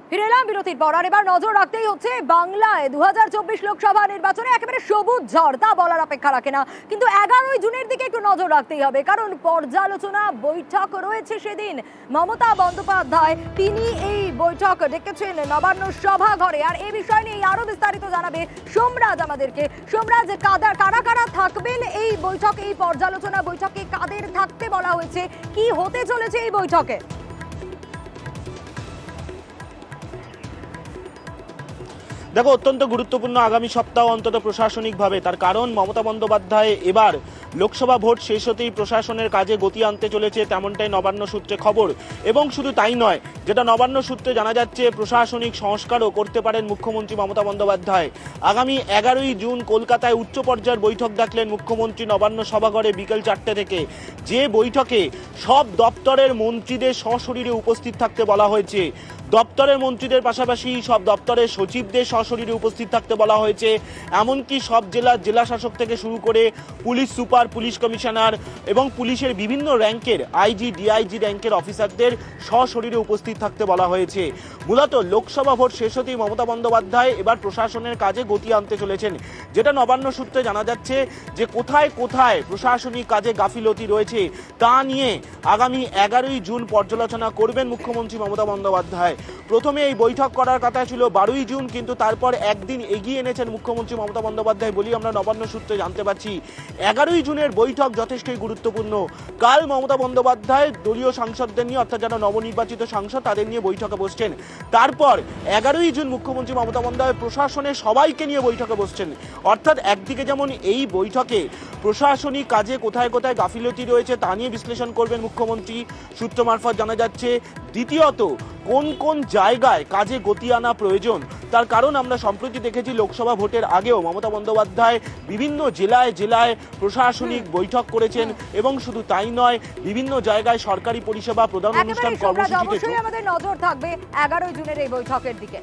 ফিরে এলাম বিরতির পর। আর এবার নজর রাখতেই হচ্ছে বাংলায় 2024 লোকসভা নির্বাচনে একেবারে সবুজ ঝড়, তা বলার অপেক্ষা রাখে না। কিন্তু 11ই জুনের দিকে একটু নজর রাখতেই হবে, কারণ পর্যালোচনা বৈঠক রয়েছে সেদিন। মমতা বন্দ্যোপাধ্যায় তিনি এই বৈঠক ডেকেছেন নবান্ন সভাঘরে। আর এই বিষয় নিয়ে আরো বিস্তারিত জানাবে সোমরাজ আমাদেরকে। সোমরাজ, কারা কারা থাকবেন এই বৈঠকে, এই পর্যালোচনা বৈঠকে কাদের থাকতে বলা হয়েছে, কি হতে চলেছে এই বৈঠকে? দেখো, অত্যন্ত গুরুত্বপূর্ণ আগামী সপ্তাহ অন্তত প্রশাসনিকভাবে। তার কারণ মমতা বন্দ্যোপাধ্যায় এবার লোকসভা ভোট শেষ হতেই প্রশাসনের কাজে গতি আনতে চলেছে, তেমনটাই নবান্ন সূত্রে খবর। এবং শুধু তাই নয়, যেটা নবান্ন সূত্রে জানা যাচ্ছে, প্রশাসনিক সংস্কারও করতে পারেন মুখ্যমন্ত্রী মমতা বন্দ্যোপাধ্যায়। আগামী 11ই জুন কলকাতায় উচ্চ পর্যায়ের বৈঠক ডাকলেন মুখ্যমন্ত্রী নবান্ন সভাঘরে বিকেল 4টে থেকে। যে বৈঠকে সব দপ্তরের মন্ত্রীদের সশরীরে উপস্থিত থাকতে বলা হয়েছে। দপ্তরের মন্ত্রীদের পাশাপাশি সব দপ্তরের সচিবদের সশরীরে উপস্থিত থাকতে বলা হয়েছে। এমনকি সব জেলা শাসক থেকে শুরু করে পুলিশ সুপার, পুলিশ কমিশনার এবং পুলিশের বিভিন্ন র্যাঙ্কের আইজি, ডিআইজি র্যাঙ্কের অফিসারদের সশরীরে উপস্থিত থাকতে বলা হয়েছে। মূলত লোকসভা ভোট শেষ হতেই মমতা বন্দ্যোপাধ্যায় এবার প্রশাসনের কাজে গতি আনতে চলেছেন। যেটা নবান্ন সূত্রে জানা যাচ্ছে যে কোথায় কোথায় প্রশাসনিক কাজে গাফিলতি রয়েছে তা নিয়ে আগামী 11ই জুন পর্যালোচনা করবেন মুখ্যমন্ত্রী মমতা বন্দ্যোপাধ্যায়। প্রথমে এই বৈঠক করার কথা ছিল 12ই জুন, কিন্তু তারপর একদিন এগিয়ে এনেছেন মুখ্যমন্ত্রী মমতা বন্দ্যোপাধ্যায় বলি আমরা নবান্ন সূত্রে জানতে পারছি। 11ই জুনের বৈঠক যথেষ্টই গুরুত্বপূর্ণ। কাল মমতা বন্দ্যোপাধ্যায় দলীয় সাংসদদের নিয়ে, অর্থাৎ যারা নবনির্বাচিত সাংসদ তাদের নিয়ে বৈঠকে বসছেন। তারপর 11ই জুন মুখ্যমন্ত্রী মমতা বন্দ্যোপাধ্যায় প্রশাসনের সবাইকে নিয়ে বৈঠকে বসছেন। অর্থাৎ একদিকে যেমন এই বৈঠকে প্রশাসনিক কাজে কোথায় কোথায় গাফিলতি রয়েছে তা নিয়ে বিশ্লেষণ করবেন মুখ্যমন্ত্রী সূত্র মারফত জানা যাচ্ছে। দ্বিতীয়ত, কোন কোন জায়গায় কাজে গতি আনা প্রয়োজন, তার কারণ আমরা সম্প্রতি দেখেছি লোকসভা ভোটের আগেও মমতা বন্দ্যোপাধ্যায় বিভিন্ন জেলায় জেলায় প্রশাসনিক বৈঠক করেছেন। এবং শুধু তাই নয়, বিভিন্ন জায়গায় সরকারি পরিষেবা, প্রধান অনুষ্ঠান, কর্মসূচিতে অবশ্যই আমাদের নজর থাকবে 11ই জুনের এই বৈঠকের দিকে।